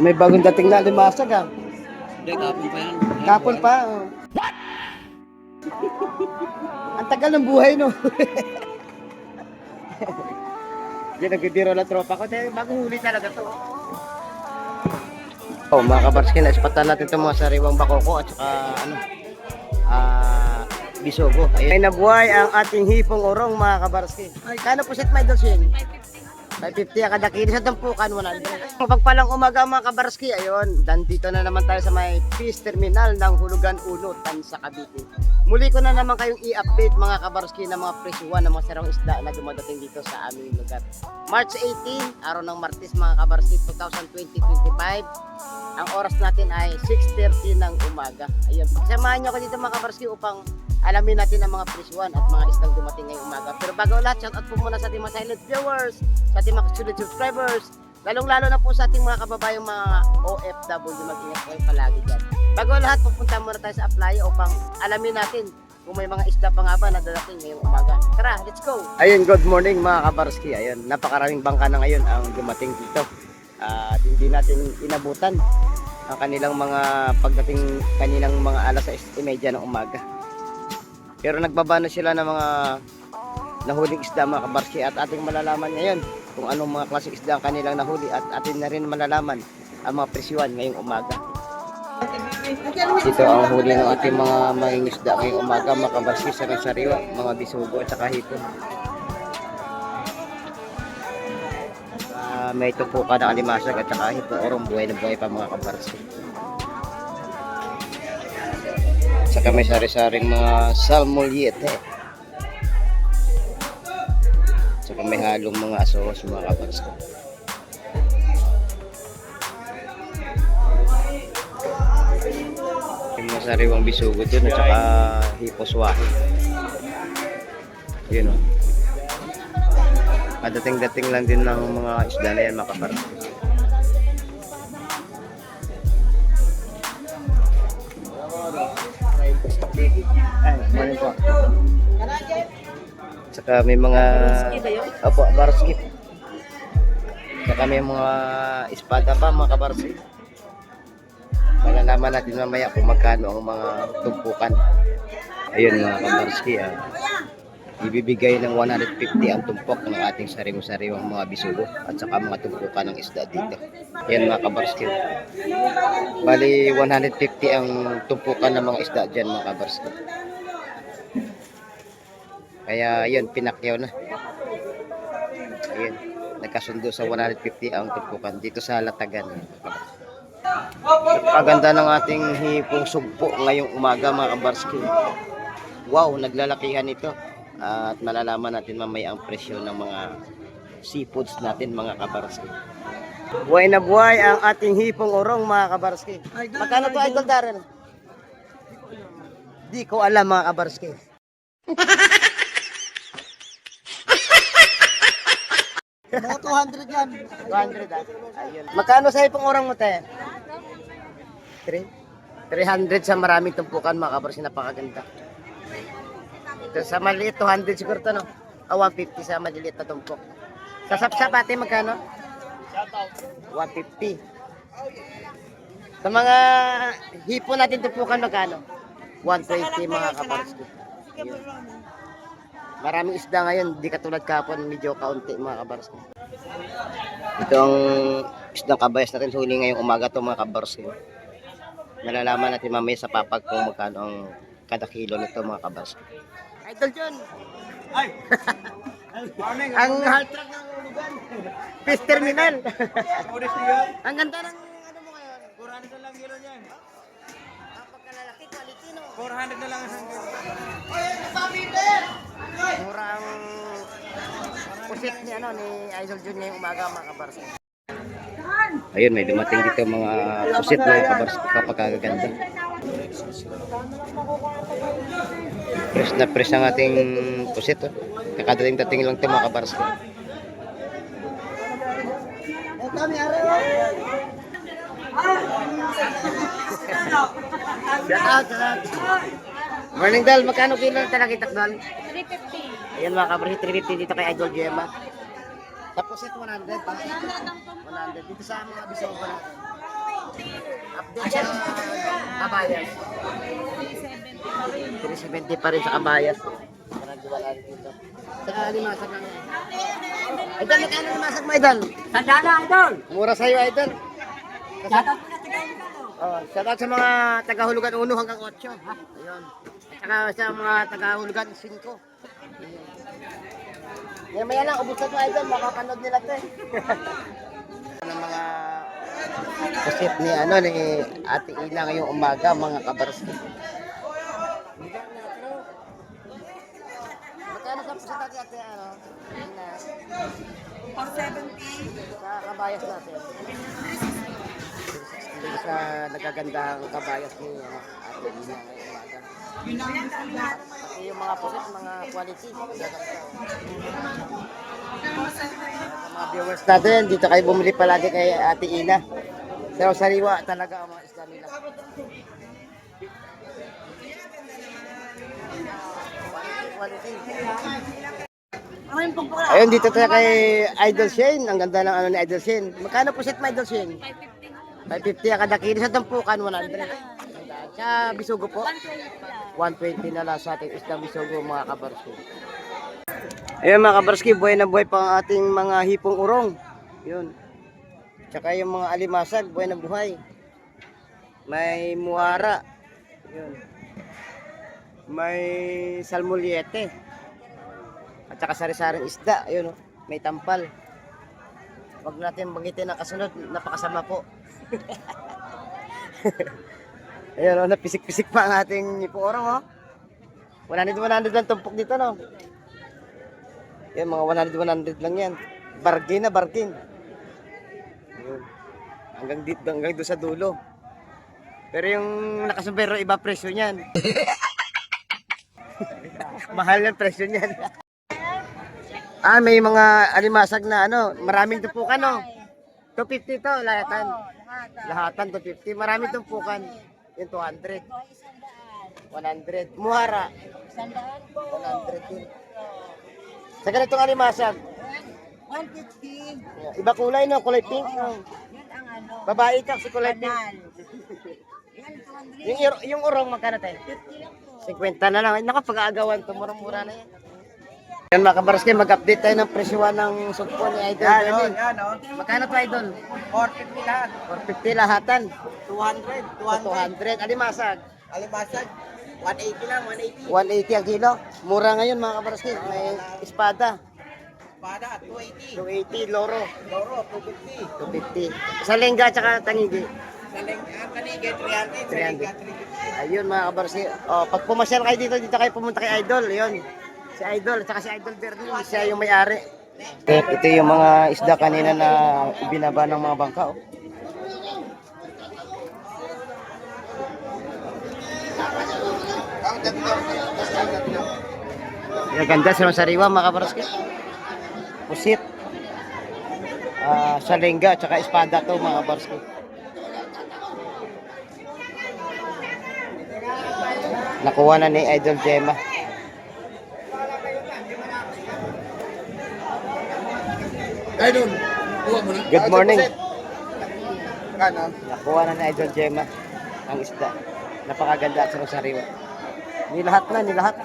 May bagong dating na limasag ah. Hindi, kapon pa yan. Kapon pa. Oh. Ang tagal ng buhay no. Hindi nagbibiro na tropa ko. Dahil bagong huli talaga to. Oh, mga kabarski, naispatan natin itong mga sariwang bakoko at saka ano, bisogo. Ayun. Ay nabuhay ang ating hipong orong mga kabarski. Kano po set may dosyen? 550 ang kada kilo sa tumpukan, 100. Pagpalang umaga mga kabarski, ayun, dito na naman tayo sa may Fish Terminal ng Hulugan 1, Tansa, Cavite. Muli ko na naman kayong i-update mga kabarski ng mga presyuhan ng mga sarang isda na dumadating dito sa aming lugar. March 18, araw ng Martes mga kabarski, 2020-25. Ang oras natin ay 6:30 ng umaga. Ayun, pagsamahan nyo ako dito mga kabarski upang alamin natin ang mga presyuhan at mga isdang dumating ngayong umaga. Pero bago lahat, shout out po muna sa ating mga silent viewers, sa ating mga student subscribers, lalong-lalo na po sa ating mga kababayang mga OFW. Mag-ingat po palagi dyan. Bago lahat, pupunta muna tayo sa apply upang alamin natin kung may mga isda pa nga ba na dadating ngayong umaga. Tara, let's go! Ayun, good morning mga kabarski. Ayun, napakaraming bangka na ngayon ang dumating dito. At hindi natin inabutan ang kanilang mga pagdating kanilang mga alas 6:30 ng umaga. Pero nagbaba na sila ng mga nahuling isda mga kabarski at ating malalaman ngayon kung anong mga klaseng isda ang kanilang nahuli at atin na rin malalaman ang mga presyuhan ngayong umaga. Dito ang huli ng ating mga mangingisda ngayong umaga mga kabarski, sarang-sariwa, mga bisugo at saka hipon. May tupukan ng alimasag at saka hipon orong, buhay na buhay pa mga kabarski. Saka may sari-saring mga salmoliete. Saka may halong mga asos mga kabarsko. May mga sariwang bisugo dun at saka hiposwahe. Yun o. Dating-dating lang din ng mga isda na yan mga kabarsko. Ay, morning po. Saka may mga opo, barskip. Saka may mga espada pa mga kabarski. Malalaman natin mamaya kung magkano ang mga tumpukan. Ayun mga kabarski, ibibigay ng 150 ang tumpok ng ating sariwa-sariwang mga bisugo at saka mga tumpukan ng isda dito. Ayan mga kabarski. Bali 150 ang tumpukan ng mga isda dyan mga kabarski. Kaya yun, pinakyaw na. Ayun, nagkasundo sa 150 ang tumpukan dito sa Latagan. Napakaganda ng ating hipong sugpo ngayong umaga mga kabarski. Wow, naglalakihan ito. At malalaman natin mamaya ang presyo ng mga seafoods natin mga kabarski. Buhay na buhay ang ating hipong orong mga kabarski. Magkano to Idol Darren? Di ko alam mga kabarski. Mga 200 yan. 200 ah. Ayun. Magkano sa hipong orong mo te? 300 sa maraming tumpukan mga kabarski, napakaganda. Ito sa maliit 200 siguro to no. 150 sa maliit na tumpok. Sa sapsap ate magkano? 150. Sa mga hipon natin tumpukan magkano? 120 mga kabarski. Maraming isda ngayon, di katulad kahapon, medyo kaunti mga kabarski. Ito ang isdang kabayas natin huli ngayong umaga to mga kabarski. Malalaman natin mamaya sa papag kung magkano ang kada kilo nito mga kabarski. Idol John! Ay! Ang hard truck ng Hulugan. Fish Terminal. Ang ganda ng ano mo ngayon. 400 na lang kilo niyan. Ang pagkalalaki, quality no. 400 na lang isang kilo. Mura ang pusit ni ano ni Idol John ngayong umaga mga kabarski. Ayun, may dumating dito mga pusit mga kabarski, kapagkaganda. Fresh na fresh ang ating pusit. Oh. Kakadating-dating lang ito mga kabarski. Morning Dal, magkano kilo na talakitak Dal? 350. Ayan mga kabarski, 350 dito kay Idol Gemma. Tapos ito 100. 100 dito sa mga bisogo natin. Sa kabayas. 370 pa rin sa kabayas. Marami wala rin dito. Sa alimasag lang yan. Idol, magkano limasag mo, Idol? Sandala, idol! Mura sa'yo, Idol. Shoutout mo na tagay mo. Oh, shoutout sa mga taga-Hulugan 1 hanggang 8. Ha? Ayun. Saka sa mga taga-Hulugan 5. Yan, maya lang, ubus na ito, Idol. Makapanood nila ito eh. Ng mga pusit ni, ni Ate Ina ngayong umaga, mga kabarski. Magkano sa pusit natin, Ate, Ina? 470. Sa kabayas natin. Sa nagagandang kabayas ni Ate Ina ngayong umaga. Pati yung mga pusit, mga quality. Mga viewers natin, dito kayo bumili palagi kay Ate Ina. Pero sariwa talaga ang mga isda nila. Quality. Ayun, dito tayo kay Idol Shane. Ang ganda ng ni Idol Shane. Magkano po set mo, Idol Shane? 550 ang kada kilo. Sa tampukan, 100. Sa bisugo po? 120 na lang sa ating isdang bisugo, mga kabarski. Ayun, mga kabarski, buhay na buhay pa ang ating mga hipong urong. Yun. Tsaka yung mga alimasag, buhay na buhay. May muara. Yun. May salmuliete. At saka sari-saring isda. Ayun, may tampal. Huwag natin banggitin ang kasunod. Napakasama po. Ayun, napisik-pisik pa ang ating hipong urong. 100 lang tumpok dito, no? Yan, mga 100 lang yan. Bargain na bargain. Yun. Hanggang dito, hanggang doon sa dulo. Pero yung nakasumbero, iba presyo niyan. Mahal yung presyo niyan. May mga alimasag na maraming tumpukan, no? 250 to, lahatan. Lahatan 250. Maraming tumpukan. Yung 200. 100. Muhara. 100 din. Sa ganitong alimasag, 150. iba kulay, no? Kulay pink, no? Yan ang Babae ka, si kulay pink. Yan, 200. Yung urong, magkano tayo? 50 lang po. 50 na lang. Ay, naku, pag-aagawan, murang-mura na yan. Yan, mga kabarski, mag-update tayo ng presyuan ng sugpo ni Idol. Yan, Yan, magkano to, Idol? 450 lahat. 450 lahatan. 200. 200. Alimasag. Alimasag, 180 lang, 180. 180 ang kilo. Mura ngayon, mga kabarski. May espada. Espada, 280. 280, loro. Loro, 250. 250. Sa lengga at saka tangigi. Kanigay, 300. 300. 350. Ayun, mga kabarski. Pag pumasyal kayo dito kayo pumunta kay Idol. Ayun. Si Idol, at saka si Idol Bernie. Siya yung may-ari. Ito yung mga isda kanina na binaba ng mga bangka. Yung ganda sa sariwa, mga kabarski. Pusit. Salengga, at saka espada to, mga kabarski. Nakuha na ni Idol Gemma. Idol, kuha mo na. Good morning. Ano? Nakuha na ni Idol Gemma ang isda. Napakaganda at sariwa. Nilahat na, nilahat.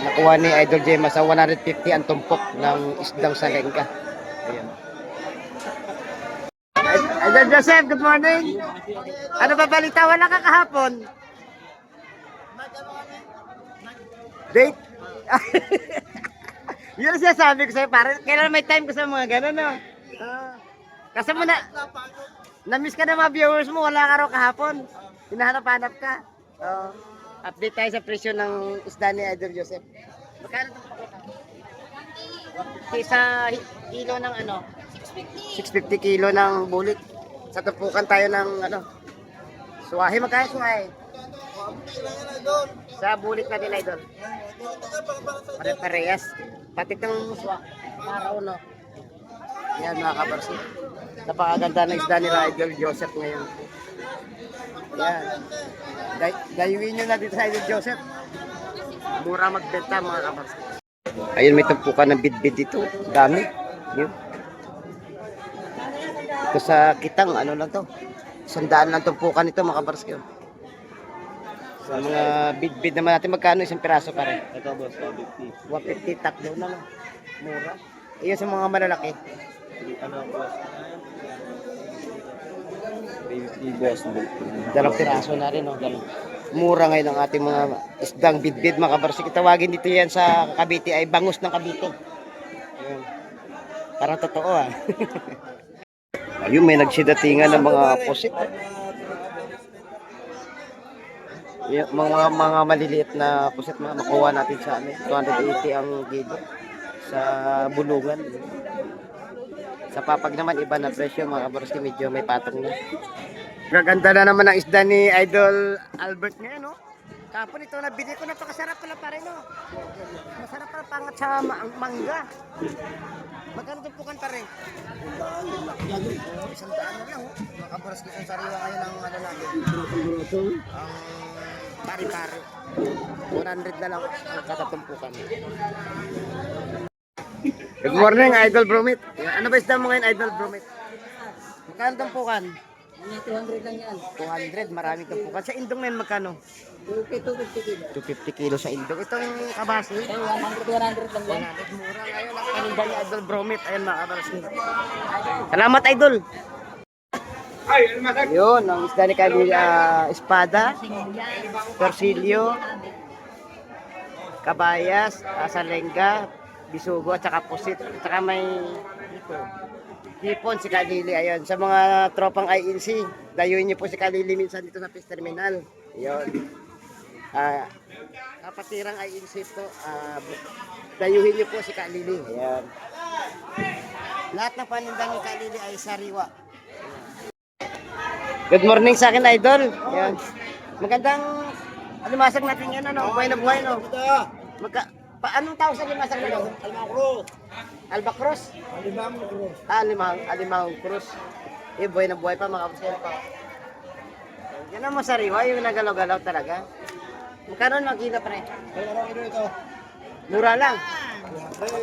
Nakuha ni Idol Gemma sa 150 ang tumpok ng isdang salengka. Ayan. Idol Joseph, good morning. Ano ba balita? Wala ka kahapon? Date? Yun ang sinasabi ko sa'yo, pare. Kailan may time ko sa mga gano'n, no? Kasi mo na-miss ka na mga viewers mo, wala ka raw kahapon. Hinahanap-hanap ka. Update tayo sa presyo ng isda ni Idol Joseph. Magkano ito? Sa kilo ng 650 kilo ng bulit. Sa tupukan tayo ng suwahe. Magkano suwahe? Sa bulit natin, Idol. Pare-parehas. Pati itong araw, no? Yan, mga kabarsi. Napakaganda ng isda nila, Idol Joseph ngayon. Yan. Gayuin nyo na dito sa Idol Joseph. Mura magbenta, mga kabarsi. Ayun, may tumpukan ng bidbid dito. Dami. Yun. Dito sa Kitang, ano lang to? 100 lang tumpukan ito mga kabarski. Sa mga bid-bid naman natin, magkano isang piraso pa rin? Ito boss, 150. 150 takbo na lang. Mura. Iyon sa mga malalaki. Ano boss? 350 boss. Dalawang piraso na rin. Oh. Mura ngayon ang ating mga isdang bid-bid mga kabarski. Tawagin dito yan sa Cavite ay bangus ng Cavite. Ayun. Parang totoo ah. Ayun, may nagsidatingan ng mga pusit. Yung mga maliliit na pusit makuha natin sa 280 ang kilo sa bulungan. Sa papag naman iba na presyo mga kabarski, medyo may patong na. Gaganda na naman ang isda ni Idol Albert ngayon, no? Kapon ito nabili ko, napakasarap pala pare, no? Masarap pala pangat sa mangga. Magkano tumpukan pare? Isang daan na lang, oh. Mga kabarski, isang sariwa ngayon ang ano natin. Ang pari-pari. 100 na lang ang katatumpukan. Good morning, Idol Bromit. Ano ba isda mo ngayon, Idol Bromit? Magkano tumpukan? 200 lang yan. 200, maraming tumpukan. Sa indong ngayon magkano? 250 kilo. 250 kilo sa indong. Ito yung kabasi. 100 lang yan. 100, mura ngayon ang paninda ni Idol Bromit. Ayan mga kabarski. Salamat, Idol. Yun, ang isda ni Kali, espada, torsilyo, kabayas, salengga, bisugo, at saka pusit. At saka may hipon si Kalili. Ayun, sa mga tropang INC, dayuin niyo po si Kalili minsan dito sa Fish Terminal. Yun. Kapatirang INC to, dayuhin niyo po si Kalili. Ayan. Lahat ng paninda ni Kalili ay sariwa. Good morning sa akin, Idol. Ayan. Magandang alimasag natin yan, ano? Buhay na buhay, no? Anong tawag sa alimasag na no? Albacross. Alimang Cruz. Alimang Cruz. Eh, buhay na buhay pa, mga kapusyan pa. Yan ang masariwa, yung nagalaw-galaw talaga. Magkano ang kilo, pre? Ito. Mura lang.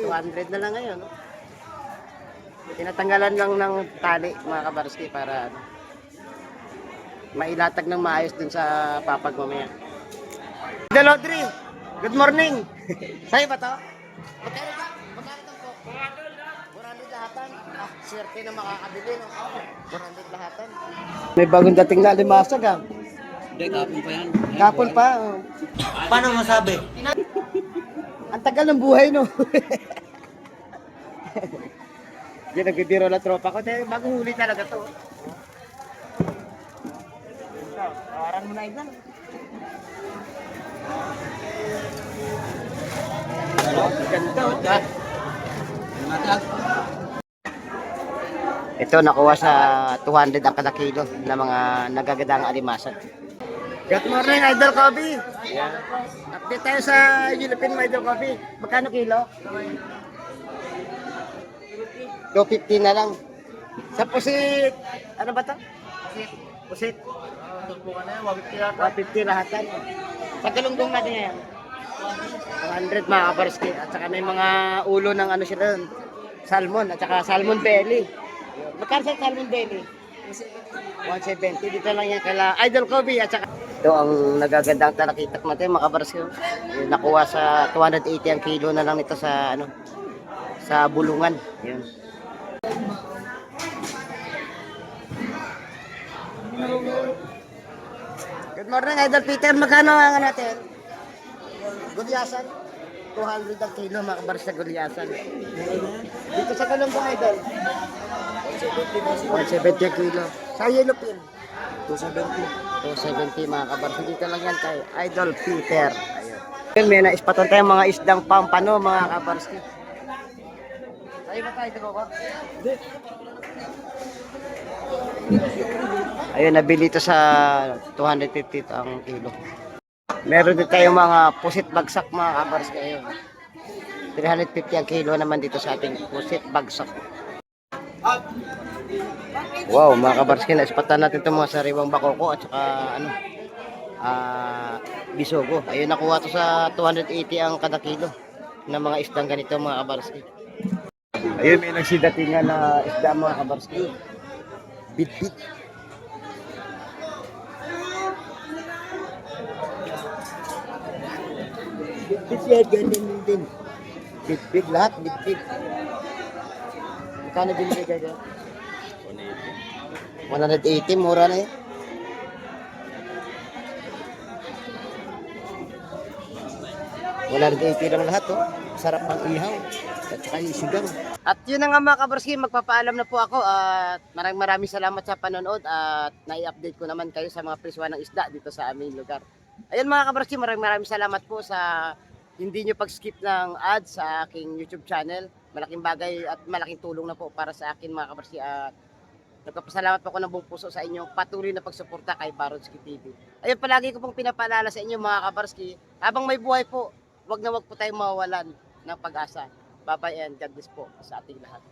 200 na lang ngayon, no? Tinatanggalan lang ng tali, mga kabarski, para mailatag ng maayos dun sa papag mamaya. Idol Audrey, good morning. Sa'yo ba to? Magkano ba? Magkano to po? 400 lahatan. Swerte na makakabili, no? 400 lahatan. May bagong dating na limasag, ha? Hindi, kapon pa yan. Kapon pa. Oh. Paano masabi? Ang tagal ng buhay, no? Yan, nagbibiro lang tropa ko. Bagong huli talaga to. Tawaran mo na Idol. Ganda, oh. Ito nakuha sa 200 ang kada kilo na mga nagagadang alimasag. Good morning, Idol Kobe. Yeah. Update tayo sa Philippine Idol Kobe. Magkano kilo? 250 na lang. Sa pusit, ano ba to? Pusit. 150 lahatan. Sa galunggong natin yan. 200 mga kabarski. At saka may mga ulo ng ano siya doon. Salmon. At saka salmon belly. Magkano sa salmon belly? 170. Dito lang yan kala Idol Kobe. At saka ito ang nagagandang talakitak natin mga kabarski. Nakuha sa 280 ang kilo na lang ito sa ano, sa bulungan. Yun. Good morning, Idol Peter. Magkano ang natin? Gulyasan? 200 ang kilo, mga kabar sa gulyasan. Dito sa Galunggong, Idol? 170 ang kilo. Sa yellowfin? 270 mga kabar. Dito lang yan kay Idol Peter. Ayun. May naispatan tayong mga isdang pampano, mga kabarski. Sa'yo ba tayo, Idol ko? Ayun, nabili ito sa 250 ang kilo. Meron din tayong mga pusit bagsak mga kabars kayo. 350 ang kilo naman dito sa ating pusit bagsak. Wow, mga kabars kayo, naispatan natin itong mga sariwang bakoko at saka ano, bisogo. Ayun, nakuha ito sa 280 ang kada kilo ng mga isdang ganito mga kabars kayo. Ayun, may nagsidatingan na isda mga kabars kayo. Bit-bit. Bit-bit yan, ganyan din. Bit-bit lahat, bit-bit. Magkano binigay ka dyan? 180, mura na eh. Wala rin 80 lang lahat, oh. Sarap ng ihaw. At saka yung sigang. At yun na nga mga kabarski, magpapaalam na po ako at maraming salamat sa panonood at nai-update ko naman kayo sa mga presyo ng isda dito sa aming lugar. Ayun mga kabarski, maraming salamat po sa hindi nyo pag-skip ng ads sa aking YouTube channel. Malaking bagay at malaking tulong na po para sa akin mga kabarski at nagpapasalamat po ako ng buong puso sa inyo patuloy na pagsuporta kay Baronski TV. Ayun, palagi ko pong pinapaalala sa inyo mga kabarski, habang may buhay po, wag na wag po tayong mawawalan ng pag-asa. Bye-bye and God bless po sa ating lahat.